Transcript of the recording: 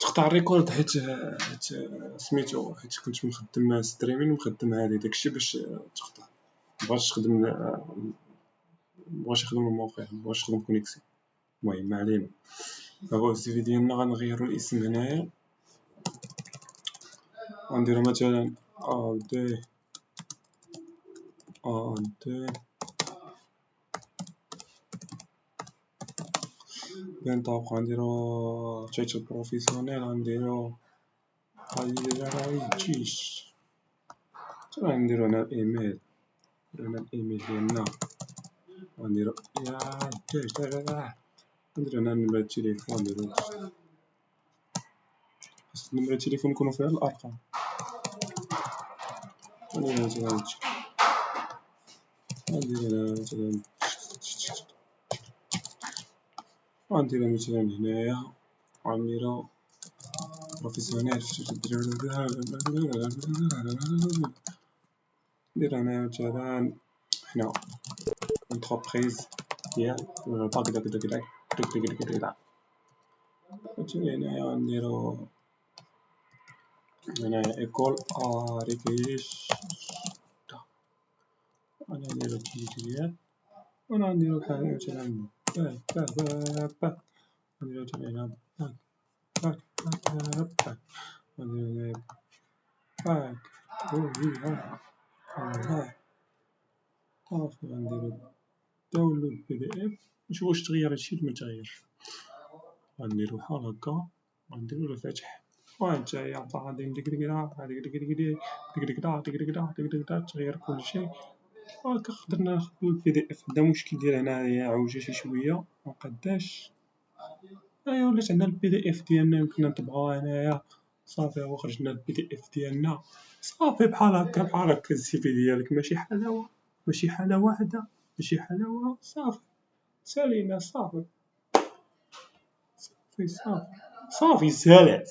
تقطع الريكورد حيت سميتو حيت كنت مخدم ستريمين ومخدم هادي داكشي باش تقطع مبغاش يخدم الموقع مبغاش يخدم كونيكسيون. المهم ما علينا. هو السي في ديالنا غنغيرو الاسم هنايا غنديرو مثلا دي بنطابقو غنديرو تايتل بروفيسيونيل غنديرو تيش غنديرو هنا الايميل ديالنا غنديرو نديرو هنا نمرة التليفون نديرو خاص نمرة التليفون يكونو فيها الارقام غندير مثلا غنديرو مثلا هنايا غنديرو بروفيسيونيل ندير هنايا مثلا حنا انتربريز ديال باك داك هنايا غنديرو هنايا ايكول ريكيش غنديرو ديال وغنديرو بحال مثلا غنديرو مثلا هنا غنديرو صافي غنديرو داونلود بي دي اف نشوف واش تغير هادشي ولا متغيرش. غنديرو بحال هكا غنديرو له فاتح وهانتايا بعدين تغير كلشي هاكا قدرنا نخدمو البي دي اف. عندنا مشكل ديال هنايا عوجة شي شوية مقداش ايوا ولات عندنا البي دي اف ديالنا يمكن نطبعوها هنايا صافي هو خرج لنا البي دي اف ديالنا صافي بحال هكا السي في ديالك ماشي حالة واحدة صافي سالينا صافي سالات